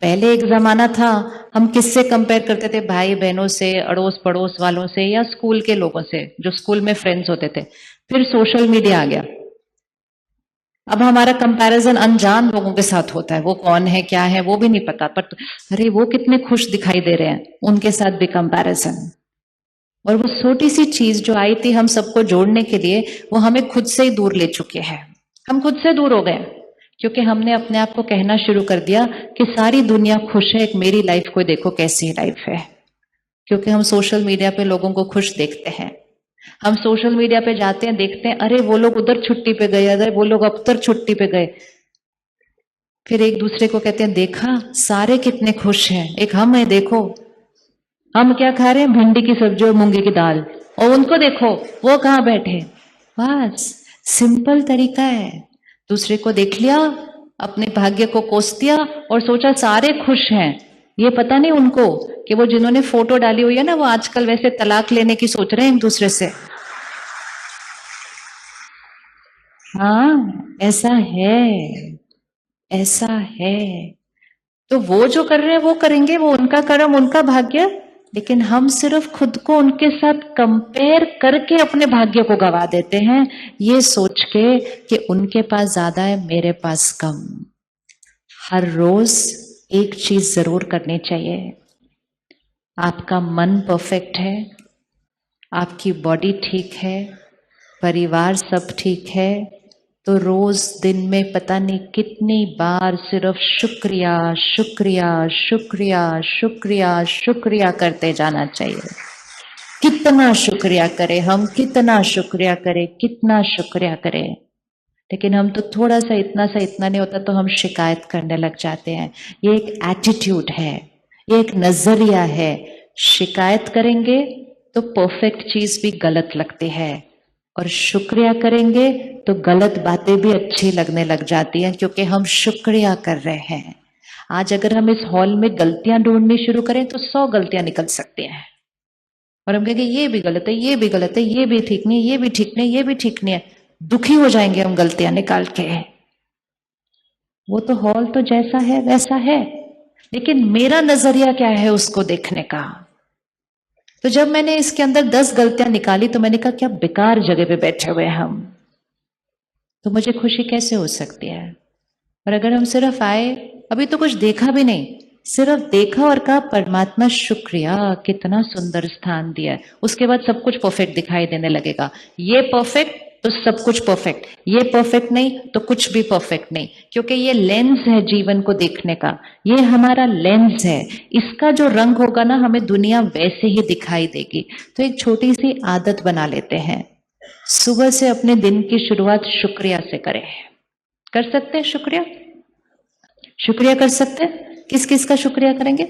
पहले एक जमाना था, हम किससे कंपेयर करते थे? भाई बहनों से, अड़ोस पड़ोस वालों से, या स्कूल के लोगों से, जो स्कूल में फ्रेंड्स होते थे। फिर सोशल मीडिया आ गया। अब हमारा कंपैरिजन अनजान लोगों के साथ होता है। वो कौन है, क्या है, वो भी नहीं पता, पर अरे वो कितने खुश दिखाई दे रहे हैं, उनके साथ भी कंपैरिजन। और वो छोटी सी चीज जो आई थी हम सबको जोड़ने के लिए, वो हमें खुद से ही दूर ले चुके हैं। हम खुद से दूर हो गए, क्योंकि हमने अपने आप को कहना शुरू कर दिया कि सारी दुनिया खुश है, एक मेरी लाइफ को देखो कैसी लाइफ है। क्योंकि हम सोशल मीडिया पे लोगों को खुश देखते हैं। हम सोशल मीडिया पे जाते हैं, देखते हैं, अरे वो लोग उधर छुट्टी पे गए, अरे वो लोग अब उधर छुट्टी पे गए। फिर एक दूसरे को कहते हैं, देखा सारे कितने खुश हैं, एक हम है देखो, हम क्या खा रहे हैं? भिंडी की सब्जी और मूंगी की दाल। और उनको देखो, वो कहाँ बैठे। बस सिंपल तरीका है। दूसरे को देख लिया, अपने भाग्य को कोस दिया और सोचा सारे खुश हैं। ये पता नहीं उनको कि वो जिन्होंने फोटो डाली हुई है ना, वो आजकल वैसे तलाक लेने की सोच रहे हैं एक दूसरे से। हाँ, ऐसा है, ऐसा है। तो वो जो कर रहे हैं वो करेंगे, वो उनका कर्म, उनका भाग्य। लेकिन हम सिर्फ खुद को उनके साथ कंपेयर करके अपने भाग्य को गवा देते हैं, ये सोच के कि उनके पास ज्यादा है, मेरे पास कम। हर रोज एक चीज जरूर करनी चाहिए। आपका मन परफेक्ट है, आपकी बॉडी ठीक है, परिवार सब ठीक है, तो रोज दिन में पता नहीं कितनी बार सिर्फ शुक्रिया शुक्रिया शुक्रिया शुक्रिया शुक्रिया करते जाना चाहिए। कितना शुक्रिया करें हम, कितना शुक्रिया करें, कितना शुक्रिया करें। लेकिन हम तो थोड़ा सा इतना नहीं होता तो हम शिकायत करने लग जाते हैं। ये एक एटीट्यूड है, ये एक नजरिया है। शिकायत करेंगे तो परफेक्ट चीज भी गलत लगती है, और शुक्रिया करेंगे तो गलत बातें भी अच्छी लगने लग जाती हैं, क्योंकि हम शुक्रिया कर रहे हैं। आज अगर हम इस हॉल में गलतियां ढूंढनी शुरू करें तो 100 गलतियां निकल सकती हैं, और हम कहेंगे ये भी गलत है, ये भी गलत है, ये भी ठीक नहीं, ये भी ठीक नहीं, ये भी ठीक नहीं है। दुखी हो जाएंगे हम गलतियां निकाल के। वो तो हॉल तो जैसा है वैसा है, लेकिन मेरा नजरिया क्या है उसको देखने का। तो जब मैंने इसके अंदर 10 गलतियां निकाली तो मैंने कहा क्या बेकार जगह पे बैठे हुए हैं हम, तो मुझे खुशी कैसे हो सकती है। और अगर हम सिर्फ आए, अभी तो कुछ देखा भी नहीं, सिर्फ देखा और कहा परमात्मा शुक्रिया, कितना सुंदर स्थान दिया है, उसके बाद सब कुछ परफेक्ट दिखाई देने लगेगा। ये परफेक्ट तो सब कुछ परफेक्ट, ये परफेक्ट नहीं तो कुछ भी परफेक्ट नहीं, क्योंकि ये लेंस है जीवन को देखने का, ये हमारा लेंस है। इसका जो रंग होगा ना, हमें दुनिया वैसे ही दिखाई देगी। तो एक छोटी सी आदत बना लेते हैं, सुबह से अपने दिन की शुरुआत शुक्रिया से करें। कर सकते हैं शुक्रिया? शुक्रिया कर सकते हैं? किस किस का शुक्रिया करेंगे?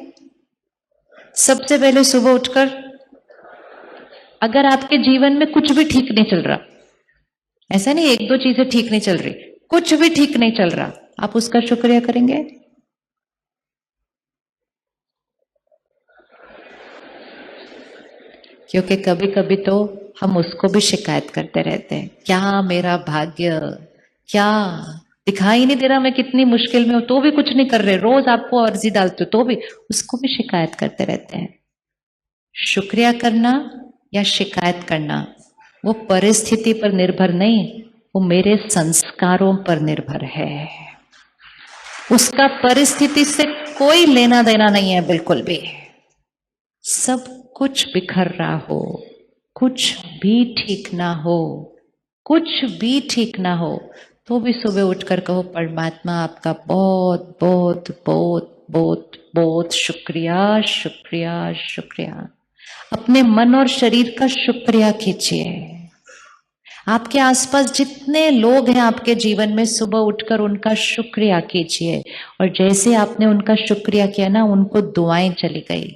सबसे पहले सुबह उठकर, अगर आपके जीवन में कुछ भी ठीक नहीं चल रहा, ऐसा नहीं एक दो चीजें ठीक नहीं चल रही, कुछ भी ठीक नहीं चल रहा, आप उसका शुक्रिया करेंगे? क्योंकि कभी कभी तो हम उसको भी शिकायत करते रहते हैं, क्या मेरा भाग्य, क्या दिखाई नहीं दे रहा, मैं कितनी मुश्किल में हूं तो भी कुछ नहीं कर रहे, रोज आपको अर्जी डालते हो तो भी, उसको भी शिकायत करते रहते हैं। शुक्रिया करना या शिकायत करना, वो परिस्थिति पर निर्भर नहीं, वो मेरे संस्कारों पर निर्भर है। उसका परिस्थिति से कोई लेना देना नहीं है बिल्कुल भी। सब कुछ बिखर रहा हो, कुछ भी ठीक ना हो, कुछ भी ठीक ना हो, तो भी सुबह उठकर कहो परमात्मा आपका बहुत बहुत बहुत बहुत बहुत शुक्रिया शुक्रिया शुक्रिया। अपने मन और शरीर का शुक्रिया कीजिए। आपके आसपास जितने लोग हैं आपके जीवन में, सुबह उठकर उनका शुक्रिया कीजिए। और जैसे आपने उनका शुक्रिया किया ना, उनको दुआएं चली गई।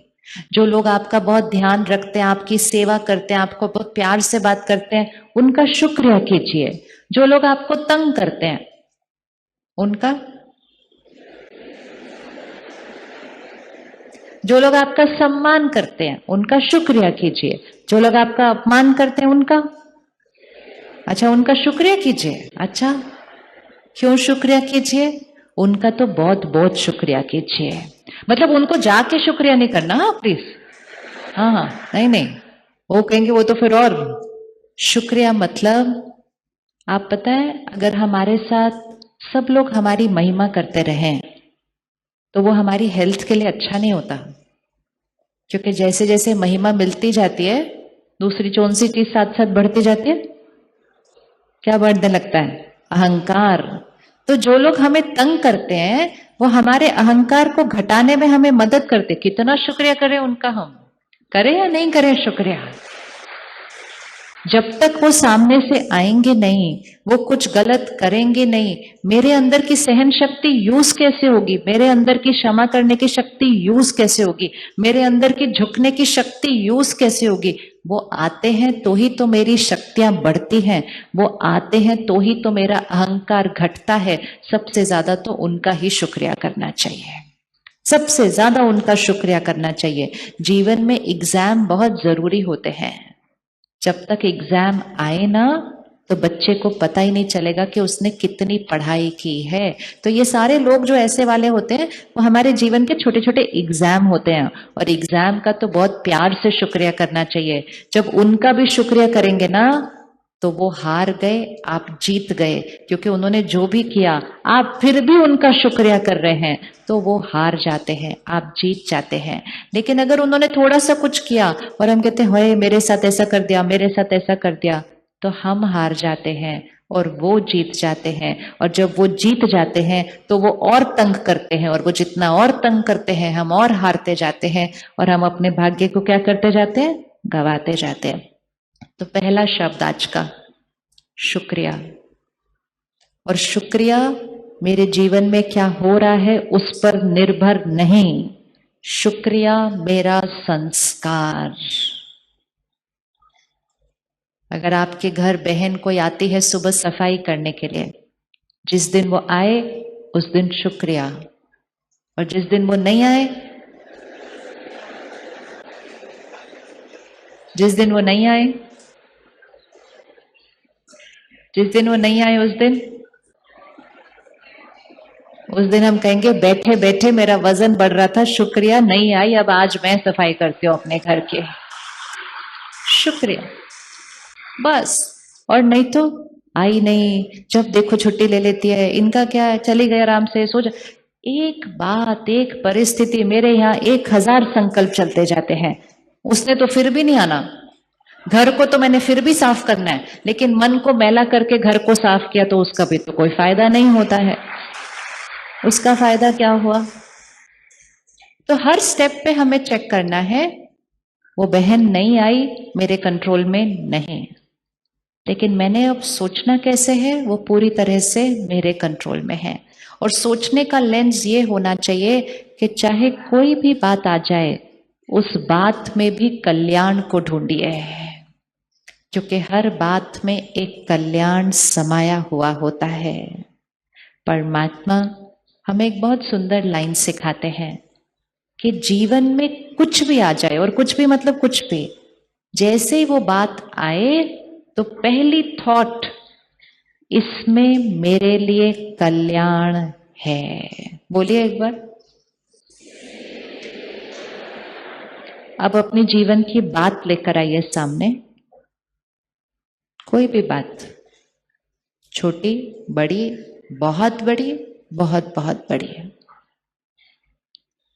जो लोग आपका बहुत ध्यान रखते हैं, आपकी सेवा करते हैं, आपको बहुत प्यार से बात करते हैं, उनका शुक्रिया कीजिए। जो लोग आपको तंग करते हैं उनका, जो लोग आपका सम्मान करते हैं उनका शुक्रिया कीजिए। जो लोग आपका अपमान करते हैं उनका, अच्छा उनका शुक्रिया कीजिए। अच्छा क्यों शुक्रिया कीजिए? उनका तो बहुत बहुत शुक्रिया कीजिए। मतलब उनको जाके शुक्रिया नहीं करना, हाँ प्लीज, हाँ हाँ, नहीं नहीं, वो कहेंगे वो तो फिर और। शुक्रिया मतलब, आप पता है, अगर हमारे साथ सब लोग हमारी महिमा करते रहें तो वो हमारी हेल्थ के लिए अच्छा नहीं होता। क्योंकि जैसे जैसे महिमा मिलती जाती है, दूसरी कौन सी चीज साथ साथ बढ़ती जाती है? क्या बढ़ने लगता है? अहंकार। तो जो लोग हमें तंग करते हैं वो हमारे अहंकार को घटाने में हमें मदद करते। कितना शुक्रिया करें उनका, हम करें या नहीं करें शुक्रिया? जब तक वो सामने से आएंगे नहीं, वो कुछ गलत करेंगे नहीं, मेरे अंदर की सहन शक्ति यूज कैसे होगी? मेरे अंदर की क्षमा करने की शक्ति यूज कैसे होगी? मेरे अंदर की झुकने की शक्ति यूज कैसे होगी? वो आते हैं तो ही तो मेरी शक्तियां बढ़ती हैं, वो आते हैं तो ही तो मेरा अहंकार घटता है। सबसे ज्यादा तो उनका ही शुक्रिया करना चाहिए, सबसे ज्यादा उनका शुक्रिया करना चाहिए। जीवन में एग्जाम बहुत जरूरी होते हैं। जब तक एग्जाम आए ना, तो बच्चे को पता ही नहीं चलेगा कि उसने कितनी पढ़ाई की है। तो ये सारे लोग जो ऐसे वाले होते हैं, वो हमारे जीवन के छोटे छोटे एग्जाम होते हैं। और एग्जाम का तो बहुत प्यार से शुक्रिया करना चाहिए। जब उनका भी शुक्रिया करेंगे ना, तो वो हार गए, आप जीत गए। क्योंकि उन्होंने जो भी किया, आप फिर भी उनका शुक्रिया कर रहे हैं, तो वो हार जाते हैं, आप जीत जाते हैं। लेकिन अगर उन्होंने थोड़ा सा कुछ किया और हम कहते हैं मेरे साथ ऐसा कर दिया, मेरे साथ ऐसा कर दिया, तो हम हार जाते हैं और वो जीत जाते हैं। और जब वो जीत जाते हैं तो वो और तंग करते हैं, और वो जितना और तंग करते हैं, हम और हारते जाते हैं, और हम अपने भाग्य को क्या करते जाते हैं? गवाते जाते हैं। तो पहला शब्द आज का शुक्रिया। और शुक्रिया मेरे जीवन में क्या हो रहा है उस पर निर्भर नहीं, शुक्रिया मेरा संस्कार। अगर आपके घर बहन कोई आती है सुबह सफाई करने के लिए, जिस दिन वो आए उस दिन शुक्रिया, और जिस दिन वो नहीं आए, जिस दिन वो नहीं आए, जिस दिन वो नहीं आए उस दिन हम कहेंगे बैठे बैठे मेरा वजन बढ़ रहा था, शुक्रिया नहीं आई, अब आज मैं सफाई करती हूँ अपने घर के। शुक्रिया बस। और नहीं तो आई नहीं, जब देखो छुट्टी ले लेती है, इनका क्या है, चली गई आराम से सो जा। एक बात, एक परिस्थिति, मेरे यहाँ 1000 संकल्प चलते जाते हैं, उसने तो फिर भी नहीं आना। घर को तो मैंने फिर भी साफ करना है, लेकिन मन को मैला करके घर को साफ किया तो उसका भी तो कोई फायदा नहीं होता है। उसका फायदा क्या हुआ? तो हर स्टेप पे हमें चेक करना है, वो बहन नहीं आई, मेरे कंट्रोल में नहीं, लेकिन मैंने अब सोचना कैसे है, वो पूरी तरह से मेरे कंट्रोल में है। और सोचने का लेंस ये होना चाहिए कि चाहे कोई भी बात आ जाए, उस बात में भी कल्याण को ढूंढिए, क्योंकि हर बात में एक कल्याण समाया हुआ होता है। परमात्मा हमें एक बहुत सुंदर लाइन सिखाते हैं कि जीवन में कुछ भी आ जाए, और कुछ भी मतलब कुछ भी, जैसे ही वो बात आए तो पहली थॉट, इसमें मेरे लिए कल्याण है। बोलिए एक बार। अब अपने जीवन की बात लेकर आइए सामने, कोई भी बात, छोटी बड़ी, बहुत बड़ी, बहुत बहुत बड़ी है,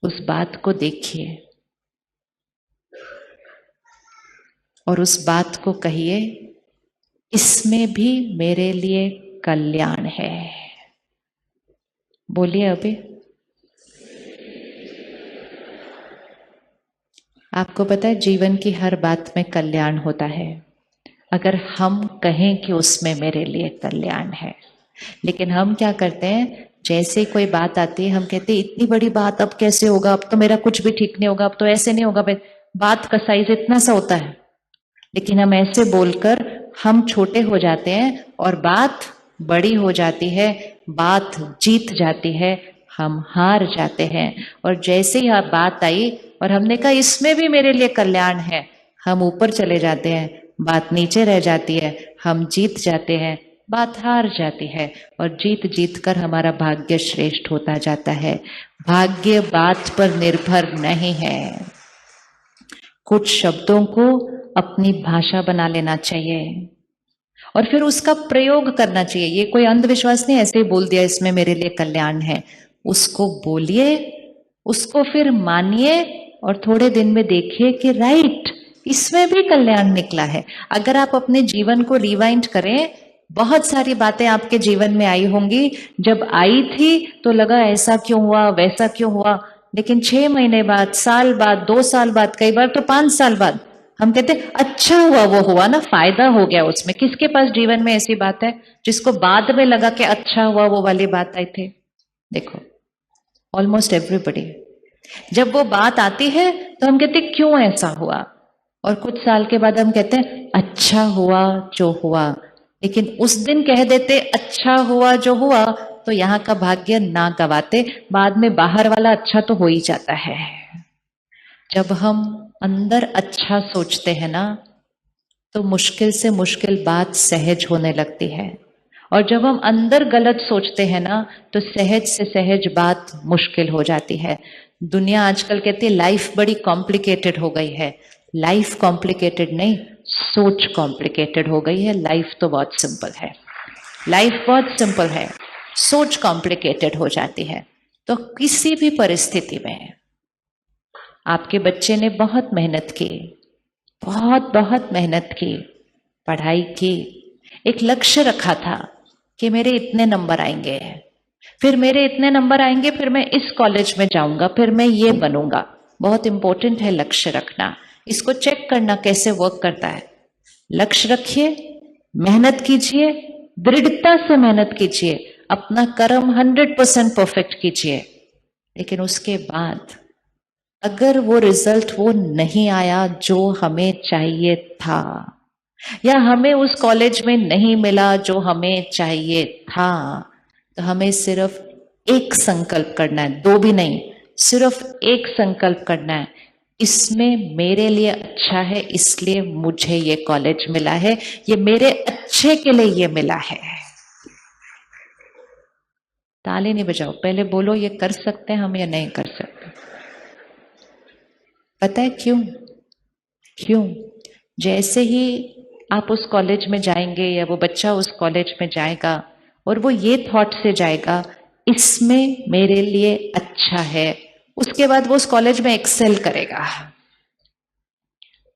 उस बात को देखिए और उस बात को कहिए, इसमें भी मेरे लिए कल्याण है। बोलिए अभी। आपको पता है जीवन की हर बात में कल्याण होता है, अगर हम कहें कि उसमें मेरे लिए कल्याण है। लेकिन हम क्या करते हैं, जैसे कोई बात आती है हम कहते हैं इतनी बड़ी बात अब कैसे होगा, अब तो मेरा कुछ भी ठीक नहीं होगा, अब तो ऐसे नहीं होगा। बात का साइज इतना सा होता है, लेकिन हम ऐसे बोलकर हम छोटे हो जाते हैं और बात बड़ी हो जाती है, बात जीत जाती है, हम हार जाते हैं। और जैसे ही बात आई और हमने कहा इसमें भी मेरे लिए कल्याण है, हम ऊपर चले जाते हैं, बात नीचे रह जाती है, हम जीत जाते हैं। बात हार जाती है और जीत जीत कर हमारा भाग्य श्रेष्ठ होता जाता है। भाग्य बात पर निर्भर नहीं है। कुछ शब्दों को अपनी भाषा बना लेना चाहिए और फिर उसका प्रयोग करना चाहिए। ये कोई अंधविश्वास नहीं, ऐसे ही बोल दिया इसमें मेरे लिए कल्याण है। उसको बोलिए, उसको फिर मानिए और थोड़े दिन में देखिए कि राइट, इसमें भी कल्याण निकला है। अगर आप अपने जीवन को रिवाइंड करें, बहुत सारी बातें आपके जीवन में आई होंगी। जब आई थी तो लगा ऐसा क्यों हुआ, वैसा क्यों हुआ, लेकिन 6 महीने बाद, साल बाद, 2 साल बाद, कई बार तो 5 साल बाद हम कहते अच्छा हुआ, वो हुआ ना, फायदा हो गया उसमें। किसके पास जीवन में ऐसी बात है जिसको बाद में लगा कि अच्छा हुआ वो वाली बात आई थी? देखो, ऑलमोस्ट एवरीबडी। जब वो बात आती है तो हम कहते क्यों ऐसा हुआ, और कुछ साल के बाद हम कहते हैं अच्छा हुआ जो हुआ। लेकिन उस दिन कह देते अच्छा हुआ जो हुआ तो यहाँ का भाग्य ना गवाते, बाद में बाहर वाला अच्छा तो हो ही जाता है। जब हम अंदर अच्छा सोचते हैं ना तो मुश्किल से मुश्किल बात सहज होने लगती है, और जब हम अंदर गलत सोचते हैं ना तो सहज से सहज बात मुश्किल हो जाती है। दुनिया आजकल कहती है लाइफ बड़ी कॉम्प्लिकेटेड हो गई है। लाइफ कॉम्प्लिकेटेड नहीं, सोच कॉम्प्लिकेटेड हो गई है। लाइफ तो बहुत सिंपल है, लाइफ बहुत सिंपल है, सोच कॉम्प्लिकेटेड हो जाती है। तो किसी भी परिस्थिति में आपके बच्चे ने बहुत मेहनत की, बहुत बहुत मेहनत की, पढ़ाई की, एक लक्ष्य रखा था कि मेरे इतने नंबर आएंगे, फिर मेरे इतने नंबर आएंगे, फिर मैं इस कॉलेज में जाऊंगा, फिर मैं ये बनूंगा। बहुत इंपॉर्टेंट है लक्ष्य रखना। इसको चेक करना कैसे वर्क करता है। लक्ष्य रखिए, मेहनत कीजिए, दृढ़ता से मेहनत कीजिए, अपना कर्म 100% परफेक्ट कीजिए। लेकिन उसके बाद अगर वो रिजल्ट वो नहीं आया जो हमें चाहिए था, या हमें उस कॉलेज में नहीं मिला जो हमें चाहिए था, तो हमें सिर्फ एक संकल्प करना है, 2 भी नहीं, सिर्फ एक संकल्प करना है, इसमें मेरे लिए अच्छा है इसलिए मुझे ये कॉलेज मिला है, ये मेरे अच्छे के लिए ये मिला है। ताली नहीं बजाओ, पहले बोलो ये कर सकते हैं हम या नहीं कर सकते। पता है क्यों? क्यों? जैसे ही आप उस कॉलेज में जाएंगे या वो बच्चा उस कॉलेज में जाएगा और वो ये थॉट से जाएगा इसमें मेरे लिए अच्छा है, उसके बाद वो उस कॉलेज में एक्सेल करेगा।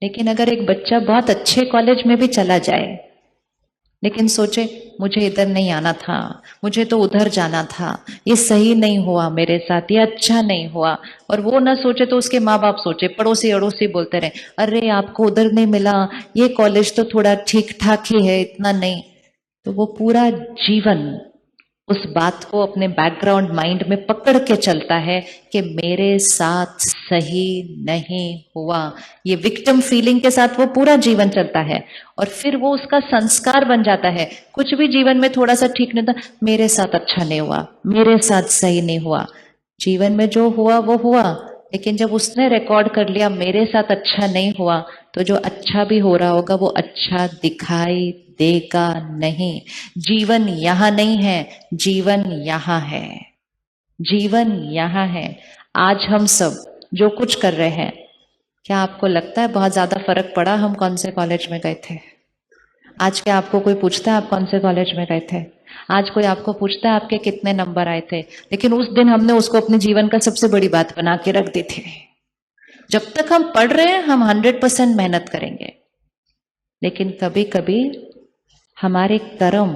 लेकिन अगर एक बच्चा बहुत अच्छे कॉलेज में भी चला जाए लेकिन सोचे मुझे इधर नहीं आना था, मुझे तो उधर जाना था, ये सही नहीं हुआ मेरे साथ, ये अच्छा नहीं हुआ, और वो ना सोचे तो उसके माँ बाप सोचे, पड़ोसी अड़ोसी बोलते रहे अरे आपको उधर नहीं मिला, ये कॉलेज तो थोड़ा ठीक ठाक ही है, इतना नहीं, तो वो पूरा जीवन उस बात को अपने बैकग्राउंड माइंड में पकड़ के चलता है कि मेरे साथ सही नहीं हुआ। ये विक्टिम फीलिंग के साथ वो पूरा जीवन चलता है और फिर वो उसका संस्कार बन जाता है। कुछ भी जीवन में थोड़ा सा ठीक नहीं था, मेरे साथ अच्छा नहीं हुआ, मेरे साथ सही नहीं हुआ। जीवन में जो हुआ वो हुआ, लेकिन जब उसने रिकॉर्ड कर लिया मेरे साथ अच्छा नहीं हुआ, तो जो अच्छा भी हो रहा होगा वो अच्छा दिखाई देगा नहीं। जीवन यहां नहीं है, जीवन यहां है, जीवन यहां है। आज हम सब जो कुछ कर रहे हैं, क्या आपको लगता है बहुत ज्यादा फर्क पड़ा हम कौन से कॉलेज में गए थे? आज क्या आपको कोई पूछता है आप कौन से कॉलेज में गए थे? आज कोई आपको पूछता है आपके कितने नंबर आए थे? लेकिन उस दिन हमने उसको अपने जीवन का सबसे बड़ी बात बना के रख दी थी। जब तक हम पढ़ रहे हैं हम 100% मेहनत करेंगे, लेकिन कभी कभी हमारे कर्म,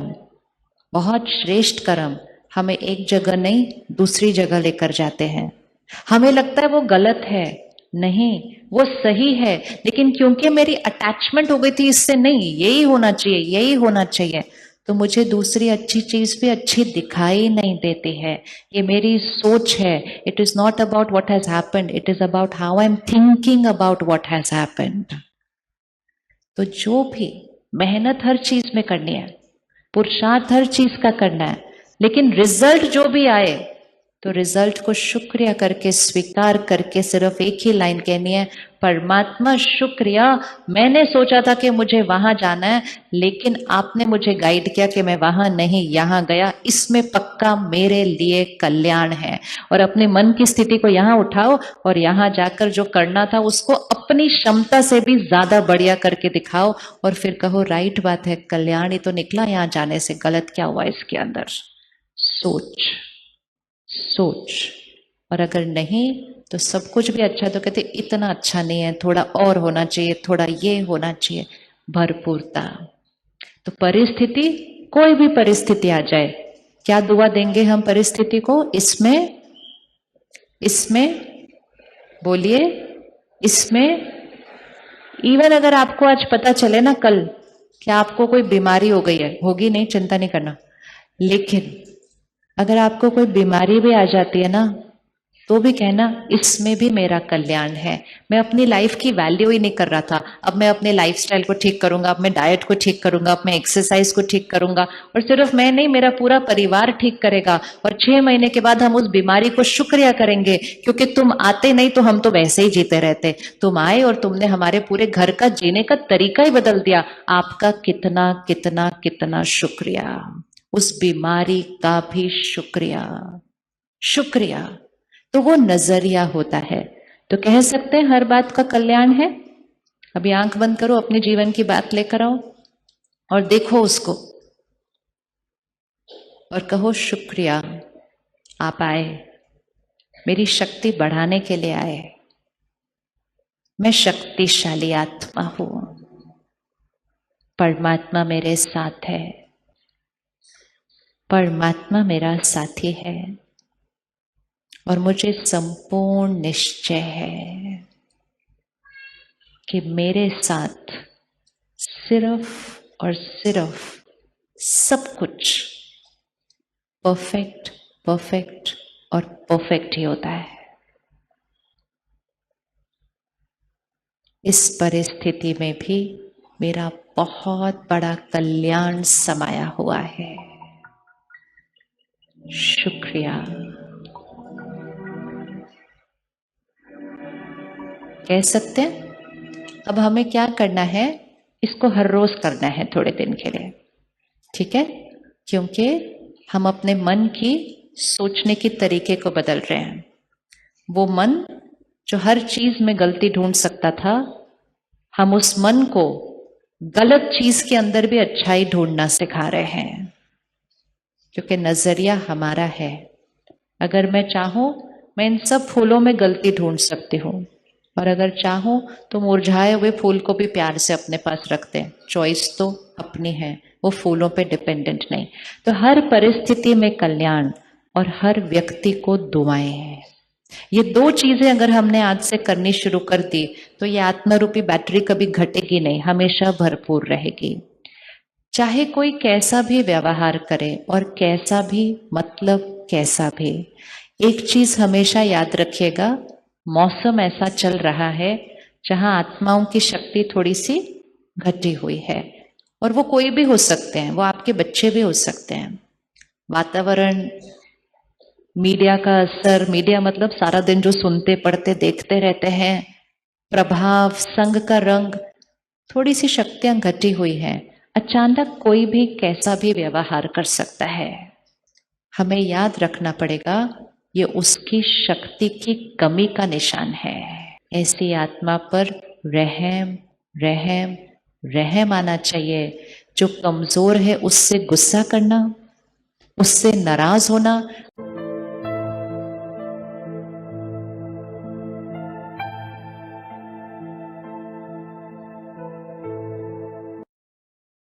बहुत श्रेष्ठ कर्म, हमें एक जगह नहीं दूसरी जगह लेकर जाते हैं। हमें लगता है वो गलत है, नहीं वो सही है, लेकिन क्योंकि मेरी अटैचमेंट हो गई थी इससे, नहीं यही होना चाहिए, यही होना चाहिए, तो मुझे दूसरी अच्छी चीज भी अच्छी दिखाई नहीं देती है। ये मेरी सोच है। It is not about what has happened, it is about how I am thinking about what has happened. तो जो भी मेहनत हर चीज में करनी है, पुरुषार्थ हर चीज का करना है, लेकिन रिजल्ट जो भी आए तो रिजल्ट को शुक्रिया करके स्वीकार करके सिर्फ एक ही लाइन कहनी है, परमात्मा शुक्रिया, मैंने सोचा था कि मुझे वहां जाना है, लेकिन आपने मुझे गाइड किया कि मैं वहां नहीं यहां गया, इसमें पक्का मेरे लिए कल्याण है। और अपने मन की स्थिति को यहाँ उठाओ और यहाँ जाकर जो करना था उसको अपनी क्षमता से भी ज्यादा बढ़िया करके दिखाओ, और फिर कहो राइट बात है, कल्याण ही तो निकला यहाँ जाने से, गलत क्या हुआ इसके अंदर। सोच सोच, और अगर नहीं तो सब कुछ भी अच्छा तो कहते इतना अच्छा नहीं है, थोड़ा और होना चाहिए, थोड़ा ये होना चाहिए, भरपूरता। तो परिस्थिति, कोई भी परिस्थिति आ जाए, क्या दुआ देंगे हम परिस्थिति को? इसमें बोलिए, इसमें। इवन अगर आपको आज पता चले ना कल कि आपको कोई बीमारी हो गई है, होगी नहीं, चिंता नहीं करना, लेकिन अगर आपको कोई बीमारी भी आ जाती है ना, तो भी कहना इसमें भी मेरा कल्याण है। मैं अपनी लाइफ की वैल्यू ही नहीं कर रहा था, अब मैं अपने लाइफस्टाइल को ठीक करूंगा, अब मैं डाइट को ठीक करूंगा, अब मैं एक्सरसाइज को ठीक करूंगा, और सिर्फ मैं नहीं, मेरा पूरा परिवार ठीक करेगा। और 6 महीने के बाद हम उस बीमारी को शुक्रिया करेंगे, क्योंकि तुम आते नहीं तो हम तो वैसे ही जीते रहते, तुम आए और तुमने हमारे पूरे घर का जीने का तरीका ही बदल दिया। आपका कितना कितना कितना शुक्रिया, उस बीमारी का भी शुक्रिया। शुक्रिया तो वो नजरिया होता है। तो कह सकते हैं हर बात का कल्याण है। अभी आंख बंद करो, अपने जीवन की बात लेकर आओ और देखो उसको, और कहो शुक्रिया, आप आए, मेरी शक्ति बढ़ाने के लिए आए, मैं शक्तिशाली आत्मा हूं, परमात्मा मेरे साथ है, परमात्मा मेरा साथी है, और मुझे संपूर्ण निश्चय है कि मेरे साथ सिर्फ और सिर्फ सब कुछ परफेक्ट परफेक्ट और परफेक्ट ही होता है। इस परिस्थिति में भी मेरा बहुत बड़ा कल्याण समाया हुआ है। शुक्रिया। कह सकते हैं। अब हमें क्या करना है, इसको हर रोज करना है थोड़े दिन के लिए, ठीक है? क्योंकि हम अपने मन की सोचने की तरीके को बदल रहे हैं। वो मन जो हर चीज में गलती ढूंढ सकता था, हम उस मन को गलत चीज के अंदर भी अच्छाई ढूंढना सिखा रहे हैं, क्योंकि नजरिया हमारा है। अगर मैं चाहूं, मैं इन सब फूलों में गलती ढूंढ सकती हूँ, और अगर चाहूं तो मुरझाए हुए फूल को भी प्यार से अपने पास रखते हैं। चॉइस तो अपनी है, वो फूलों पे डिपेंडेंट नहीं। तो हर परिस्थिति में कल्याण और हर व्यक्ति को दुआएं हैं। ये दो चीजें अगर हमने आज से करनी शुरू कर दी तो ये आत्मरूपी बैटरी कभी घटेगी नहीं, हमेशा भरपूर रहेगी। चाहे कोई कैसा भी व्यवहार करे और कैसा भी, मतलब कैसा भी, एक चीज हमेशा याद रखिएगा, मौसम ऐसा चल रहा है जहां आत्माओं की शक्ति थोड़ी सी घटी हुई है, और वो कोई भी हो सकते हैं, वो आपके बच्चे भी हो सकते हैं। वातावरण, मीडिया का असर, मीडिया मतलब सारा दिन जो सुनते पढ़ते देखते रहते हैं, प्रभाव, संग का रंग, थोड़ी सी शक्तियां घटी हुई हैं। अचानक कोई भी कैसा भी व्यवहार कर सकता है। हमें याद रखना पड़ेगा ये उसकी शक्ति की कमी का निशान है। ऐसी आत्मा पर रहम रहम रहम आना चाहिए। जो कमजोर है उससे गुस्सा करना, उससे नाराज होना,